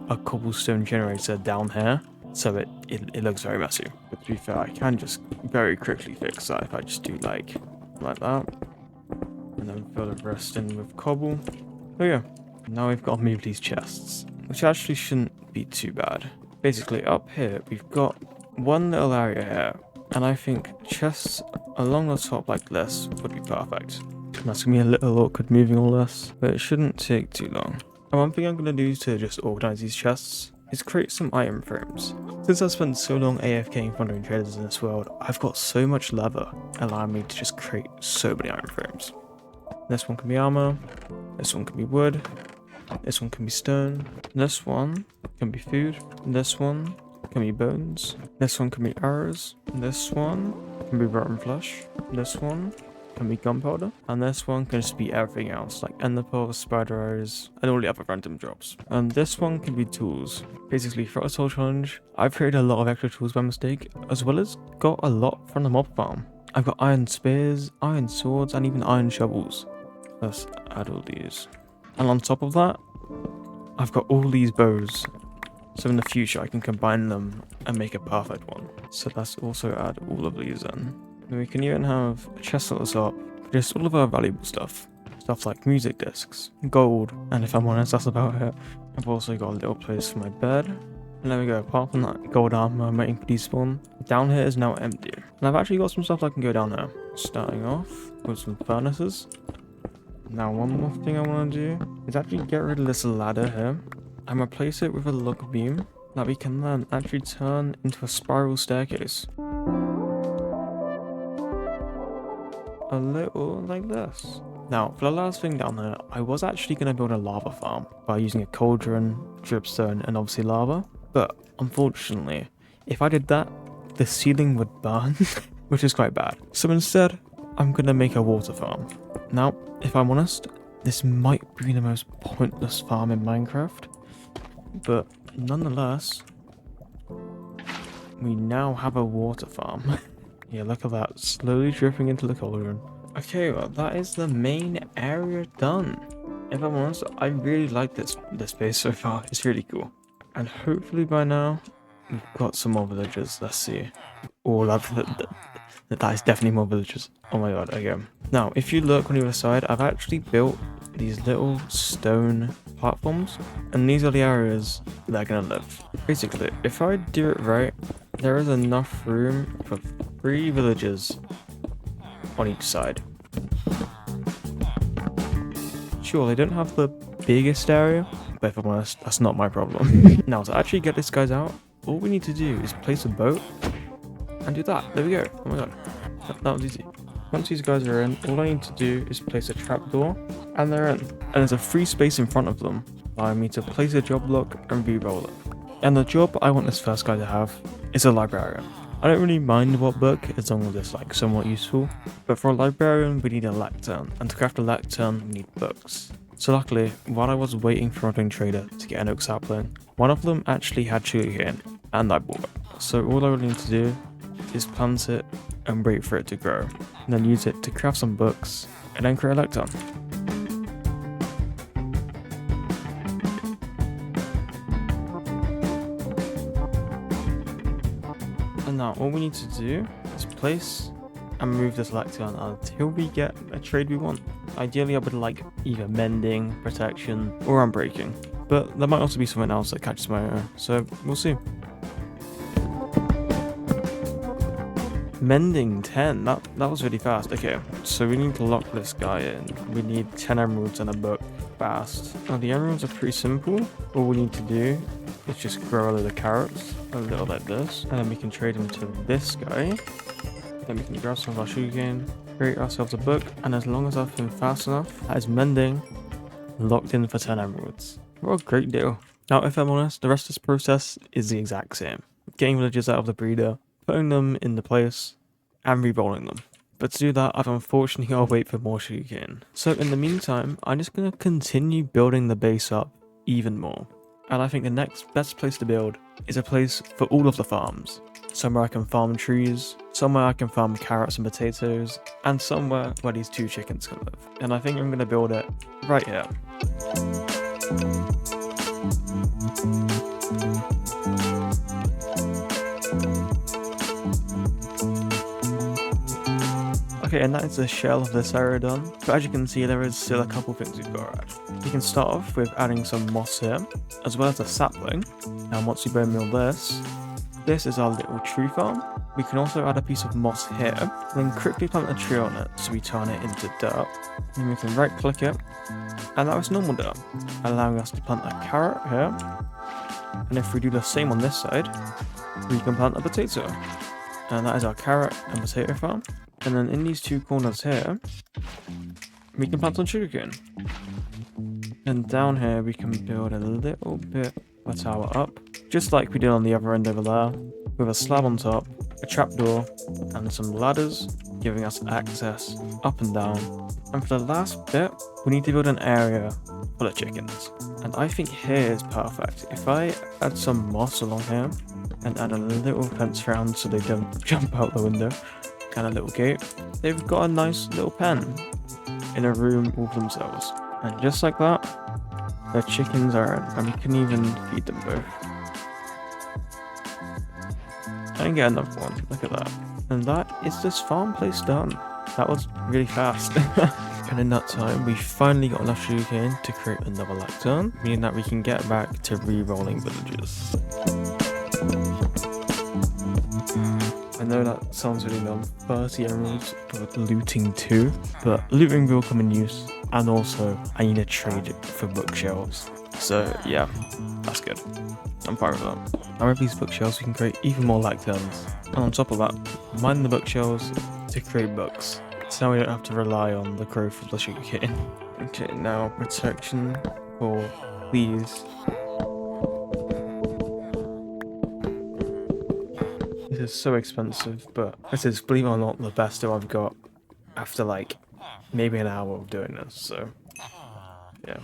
a cobblestone generator down here, so it looks very messy. But to be fair, I can just very quickly fix that if I just do like that, and then fill the rest in with cobble. Oh yeah, now we've got to move these chests, which actually shouldn't be too bad. Basically, up here, we've got one little area here, and I think chests along the top like this would be perfect. That's gonna be a little awkward moving all this, but it shouldn't take too long. And one thing I'm gonna do to just organize these chests is create some item frames. Since I've spent so long AFKing wandering traders in this world, I've got so much leather, allowing me to just create so many item frames. This one can be armor, this one can be wood, this one can be stone, this one can be food, this one can be bones, this one can be arrows, this one can be rotten flesh, this one can be gunpowder, and this one can just be everything else like ender pearls, spider eyes, and all the other random drops. And this one can be tools. Basically, for a soul challenge, I've created a lot of extra tools by mistake, as well as got a lot from the mob farm. I've got iron spears, iron swords, and even iron shovels. Let's add all these. And on top of that, I've got all these bows. So in the future, I can combine them and make a perfect one. So let's also add all of these in. And we can even have a chest at the top, just all of our valuable stuff. Stuff like music discs, gold, and if I'm honest, that's about it. I've also got a little place for my bed. And there we go, apart from that gold armor I'm waiting for despawn, down here is now empty. And I've actually got some stuff that can go down here. Starting off with some furnaces. Now one more thing I want to do is actually get rid of this ladder here and replace it with a log beam that we can then actually turn into a spiral staircase. A little like this. Now, for the last thing down there, I was actually going to build a lava farm by using a cauldron, dripstone, and obviously lava. But unfortunately, if I did that, the ceiling would burn, which is quite bad. So instead, I'm going to make a water farm. Now, if I'm honest, this might be the most pointless farm in Minecraft. But nonetheless, we now have a water farm. Yeah, look at that, slowly dripping into the cauldron. Okay, well, that is the main area done. If I'm honest, I really like this base so far. It's really cool. And hopefully by now, we've got some more villagers. Let's see. Oh, that is definitely more villagers. Oh my god, okay. Now, if you look on the other side, I've actually built these little stone platforms, and these are the areas they're gonna live. Basically, if I do it right, there is enough room for 3 villagers on each side. Sure, they don't have the biggest area, but if I'm honest, that's not my problem. Now, to actually get these guys out, all we need to do is place a boat and do that. There we go. Oh my god, that was easy. Once these guys are in, all I need to do is place a trapdoor, and they're in. And there's a free space in front of them, allowing me to place a job block and re-roll it. And the job I want this first guy to have is a librarian. I don't really mind what book, as long as it's like somewhat useful, but for a librarian we need a lectern, and to craft a lectern we need books. So luckily, while I was waiting for a wandering trader to get an oak sapling, one of them actually had sugarcane, and I bought it. So all I really need to do is plant it and wait for it to grow, and then use it to craft some books, and then create a lectern. And now all we need to do is place and move this lectern until we get a trade we want. Ideally I would like either mending, protection, or unbreaking, but there might also be something else that catches my eye, so we'll see. Mending 10, that was really fast. Okay, so we need to lock this guy in. We need 10 emeralds and a book fast. Now the emeralds are pretty simple. All we need to do is just grow a little carrots, a little like this, and then we can trade them to this guy. Then we can grab some of our sugarcane, create ourselves a book, and as long as I've been fast enough, that is mending, locked in for 10 emeralds. What a great deal. Now if I'm honest, the rest of this process is the exact same. Getting villagers out of the breeder, putting them into place, and re-rolling them. But to do that, I've unfortunately got to wait for more sugarcane. So in the meantime, I'm just going to continue building the base up even more. And I think the next best place to build is a place for all of the farms. somewhere I can farm trees, somewhere I can farm carrots and potatoes, and somewhere where these 2 chickens can live. And I think I'm going to build it right here. Okay, and that is the shell of this area done, but as you can see there is still a couple things we've got to add. We can start off with adding some moss here, as well as a sapling, and once we bone meal this is our little tree farm. We can also add a piece of moss here, and then quickly plant a tree on it so we turn it into dirt. Then we can right click it, and that was normal dirt, allowing us to plant a carrot here. And if we do the same on this side, we can plant a potato. And that is our carrot and potato farm. And then in these 2 corners here, we can plant some sugarcane. And down here we can build a little bit of a tower up, just like we did on the other end over there, with a slab on top, a trapdoor, and some ladders, giving us access up and down. And for the last bit, we need to build an area for the chickens. And I think here is perfect. If I add some moss along here, and add a little fence around so they don't jump out the window, and a little gate, they've got a nice little pen in a room all for themselves. And just like that, the chickens are in, and we can even feed them both. And get another one, look at that. And that is this farm place done. That was really fast. And in that time, we finally got enough sugarcane to create another lectern, meaning that we can get back to re-rolling villages. I know that sounds really dumb, 30 emeralds for looting 2, but looting will come in use, and also I need to trade it for bookshelves. So yeah, that's good. I'm fine with that. Now with these bookshelves we can create even more lecterns, and on top of that, mine the bookshelves to create books. So now we don't have to rely on the growth of the sugarcane. Okay, now protection for these. This is so expensive, but this is, believe it or not, the best deal I've got after like maybe an hour of doing this, so yeah.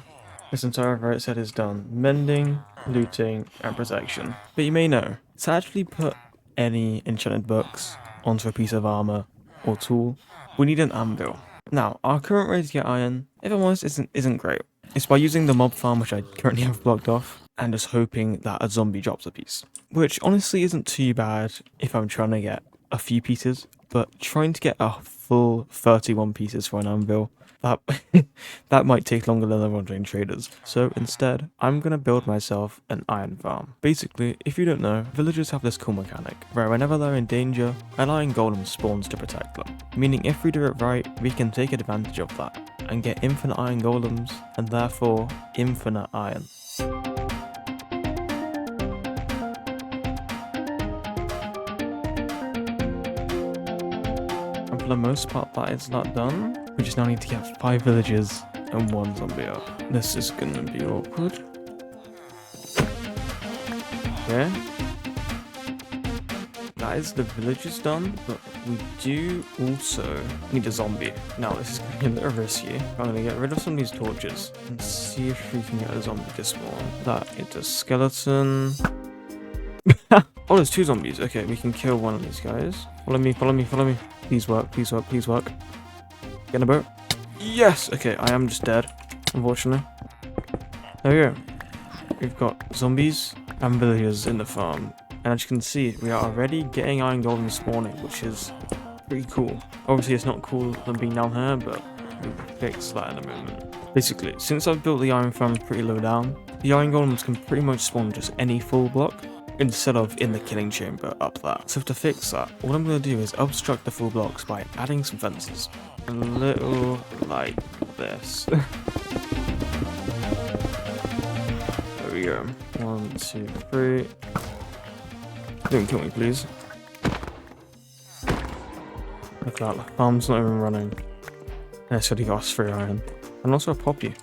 This entire right set is done. Mending, looting, and protection. But you may know, to actually put any enchanted books onto a piece of armor or tool, we need an anvil. Now, our current way to get iron, if I'm honest, isn't great. It's by using the mob farm, which I currently have blocked off, and just hoping that a zombie drops a piece. Which honestly isn't too bad if I'm trying to get a few pieces, but trying to get a full 31 pieces for an anvil, that might take longer than the wandering traders. So instead, I'm going to build myself an iron farm. Basically, if you don't know, villagers have this cool mechanic, where whenever they're in danger, an iron golem spawns to protect them. Meaning if we do it right, we can take advantage of that, and get infinite iron golems, and therefore, infinite iron. And for the most part, that is not done. We just now need to get 5 villages and 1 zombie up. This is gonna be awkward. Okay. That is the villages done, but we do also need a zombie. Now this is gonna be a little risky. I'm gonna get rid of some of these torches and see if we can get a zombie to spawn. That is a skeleton. Oh, there's 2 zombies. Okay, we can kill one of these guys. Follow me, follow me, follow me. Please work, please work, please work. Get in a boat. Yes! Okay, I am just dead, unfortunately. There we go. We've got zombies and villagers in the farm. And as you can see, we are already getting iron golem spawning, which is pretty cool. Obviously, it's not cool them being down here, but we'll fix that in a moment. Basically, since I've built the iron farm pretty low down, the iron golems can pretty much spawn just any full block, instead of in the killing chamber up that. So to fix that, what I'm going to do is obstruct the full blocks by adding some fences. A little like this. There we go. 1, 2, 3. Don't kill me, please. Look at that, the farm's not even running. And it's already got us 3 iron. And also a poppy.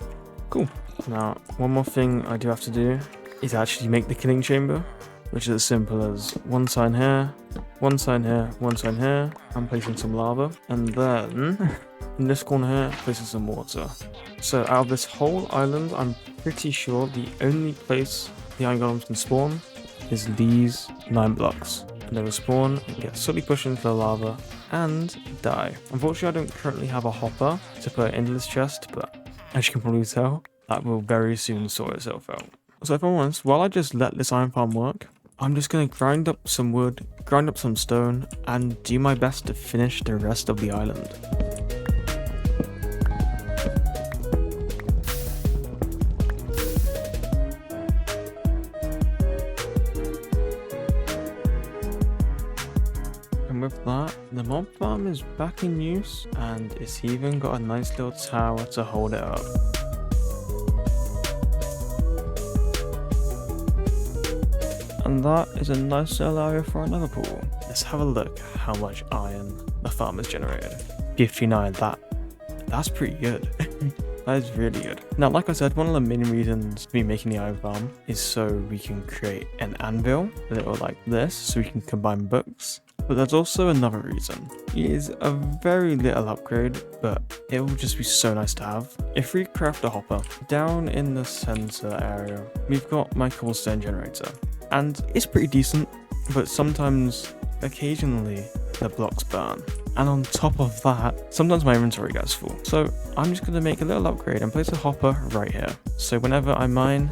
Cool. Now, one more thing I do have to do is actually make the killing chamber, which is as simple as 1 sign here, 1 sign here, 1 sign here. I'm placing some lava, and then in this corner here, placing some water. So out of this whole island, I'm pretty sure the only place the iron golems can spawn is these 9 blocks. and they will spawn, get slowly pushed into the lava, and die. Unfortunately, I don't currently have a hopper to put into this chest, but as you can probably tell, that will very soon sort itself out. So if I'm honest, while I just let this iron farm work, I'm just going to grind up some wood, grind up some stone, and do my best to finish the rest of the island. And with that, the mob farm is back in use, and it's even got a nice little tower to hold it up. And that is a nice little area for another pool. Let's have a look how much iron the farm has generated. 59, that's pretty good. That is really good. Now, like I said, one of the main reasons me making the iron farm is so we can create an anvil, a little like this, so we can combine books. But there's also another reason. It is a very little upgrade, but it will just be so nice to have. If we craft a hopper, down in the center area, we've got my cobblestone generator. And it's pretty decent, but sometimes, occasionally, the blocks burn. And on top of that, sometimes my inventory gets full. So I'm just going to make a little upgrade and place a hopper right here. So whenever I mine,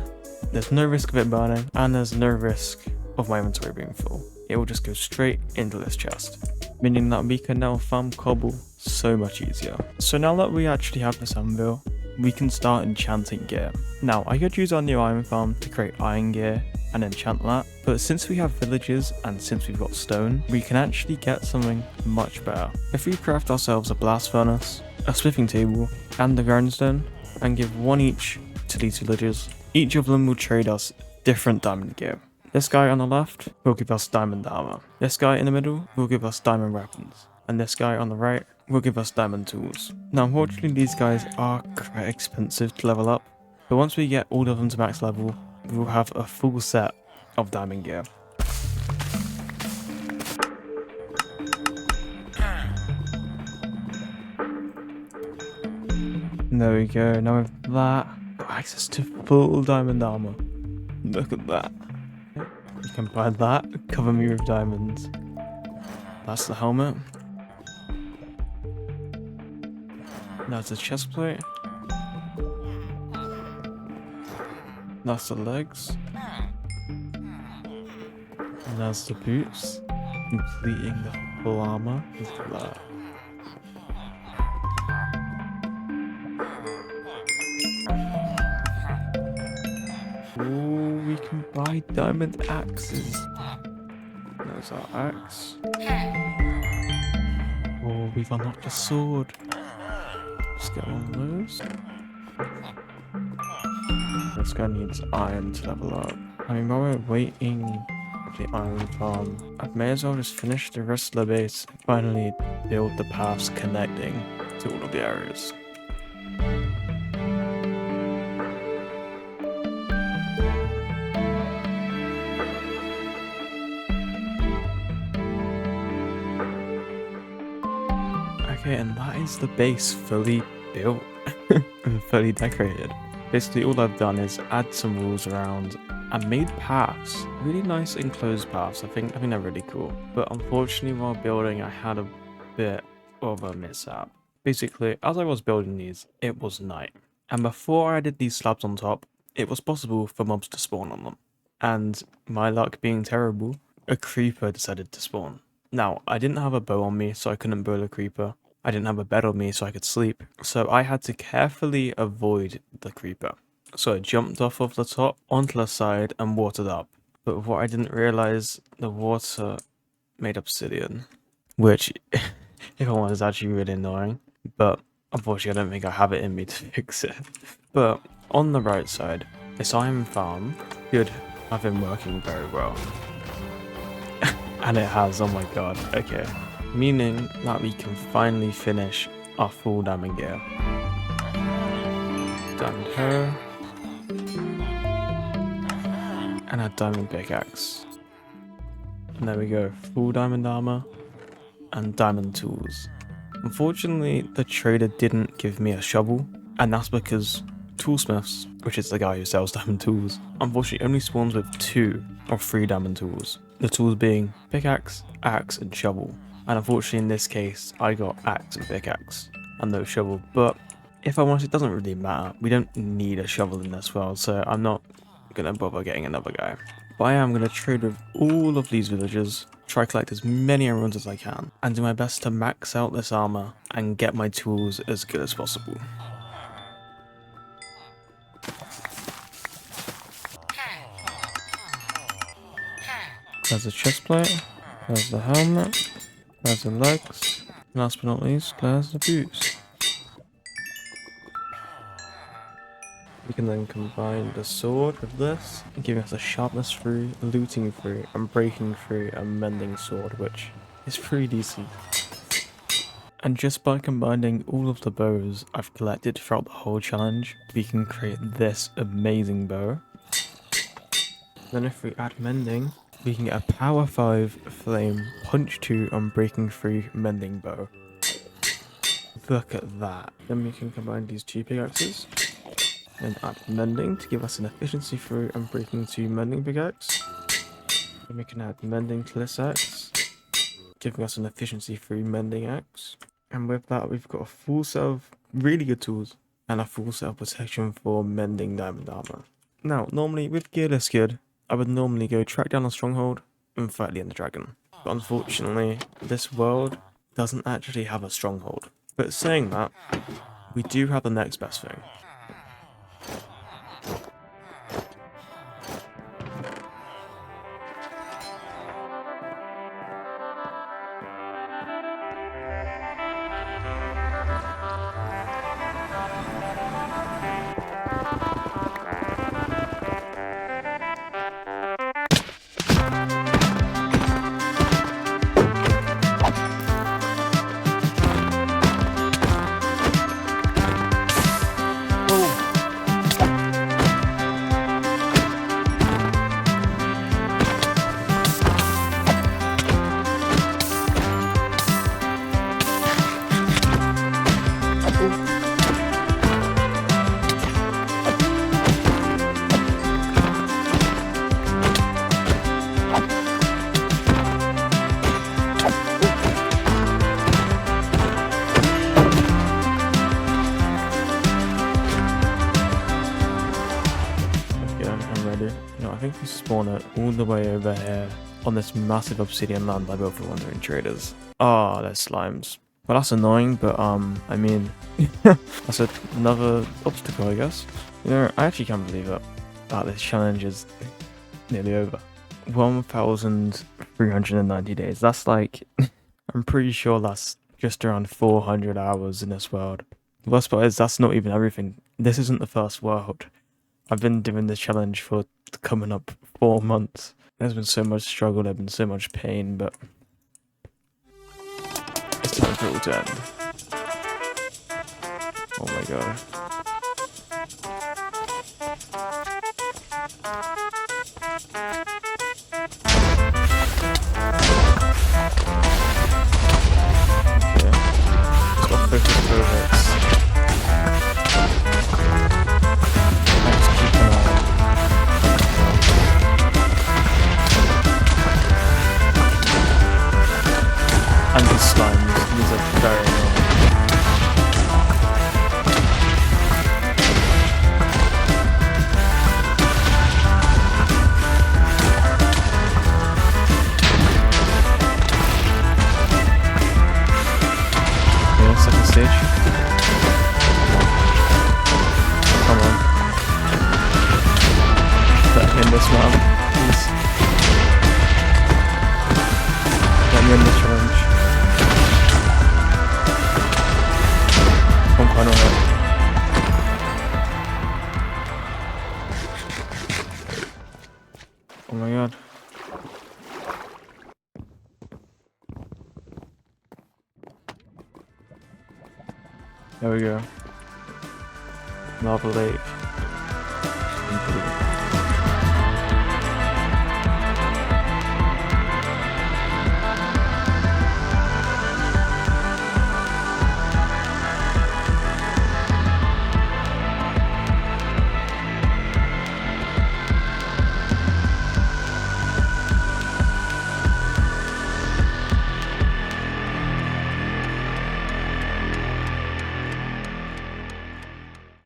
there's no risk of it burning, and there's no risk of my inventory being full. It will just go straight into this chest, meaning that we can now farm cobble so much easier. So now that we actually have this anvil, we can start enchanting gear. Now, I could use our new iron farm to create iron gear and enchant that, but since we have villages and since we've got stone, we can actually get something much better. If we craft ourselves a blast furnace, a smithing table, and a grindstone, and give one each to these villagers, each of them will trade us different diamond gear. This guy on the left will give us diamond armor. This guy in the middle will give us diamond weapons. And this guy on the right will give us diamond tools. Now, unfortunately, these guys are quite expensive to level up, but once we get all of them to max level, we will have a full set of diamond gear. And there we go. Now with that, got access to full diamond armor. Look at that. You can buy that, cover me with diamonds. That's the helmet. That's the chest plate. That's the legs. And that's the boots. Completing the full armor with that. Ooh, we can buy diamond axes. There's our axe. Oh, we've unlocked a sword. Let's get one of those. This guy needs iron to level up. I mean, while we're waiting for the iron farm, I may as well just finish the rest of the base and finally build the paths connecting to all of the areas. Okay, and that is the base fully built and fully decorated. Basically, all I've done is add some rules around and made paths. Really nice enclosed paths. I think they're really cool. But unfortunately, while building, I had a bit of a mishap. Basically, as I was building these, it was night. And before I did these slabs on top, it was possible for mobs to spawn on them. And my luck being terrible, a creeper decided to spawn. Now, I didn't have a bow on me, so I couldn't bow a creeper. I didn't have a bed on me so I could sleep, so I had to carefully avoid the creeper. So I jumped off of the top onto the side and watered up. But what I didn't realize, the water made obsidian, which, if I'm honest, is actually really annoying. But unfortunately, I don't think I have it in me to fix it. But on the right side, this iron farm should have been working very well. And it has, oh my god, okay. Meaning that we can finally finish our full diamond gear. Diamond hoe. And a diamond pickaxe. And there we go, full diamond armor and diamond tools. Unfortunately, the trader didn't give me a shovel, and that's because toolsmiths which is the guy who sells diamond tools, unfortunately only spawns with 2 or 3 diamond tools. The tools being pickaxe, axe, and shovel. And unfortunately in this case, I got axe and pickaxe and no shovel. But if I'm honest, it doesn't really matter. We don't need a shovel in this world, so I'm not gonna bother getting another guy. But I am gonna trade with all of these villagers, try collect as many emeralds as I can, and do my best to max out this armor and get my tools as good as possible. There's the chest plate, there's the helmet, there's the legs, last but not least, there's the boots. We can then combine the sword with this, giving us a sharpness 3, looting 3, and breaking 3, and mending sword, which is pretty decent. And just by combining all of the bows I've collected throughout the whole challenge, we can create this amazing bow. Then if we add mending, we can get a power 5 flame, punch 2, and breaking 3 mending bow. Look at that. Then we can combine these 2 pickaxes and add mending to give us an efficiency 3 and breaking 2 mending pickaxe. Then we can add mending to this axe, giving us an efficiency 3 mending axe. And with that, we've got a full set of really good tools and a full set of protection for mending diamond armor. Now, normally with gearless good, I would normally go track down a stronghold and fight the Ender Dragon. But unfortunately, this world doesn't actually have a stronghold. But saying that, we do have the next best thing. I think we spawn it all the way over here on this massive obsidian land I built for wandering traders. Ah, there's slimes. Well, that's annoying, but I mean, that's another obstacle, I guess. You know, I actually can't believe it, that this challenge is nearly over. 1,390 days. That's like, I'm pretty sure that's just around 400 hours in this world. The worst part is that's not even everything. This isn't the first world. I've been doing this challenge for coming up 4 months. There's been so much struggle, there's been so much pain, but it's time for it all to end. Oh my god. Okay. Let's go focus progress. And the slimes, these are very annoying. Yeah, second stage. Come on. Let me in this one, please. Let me in this challenge. Oh my god. There we go. Lava lake.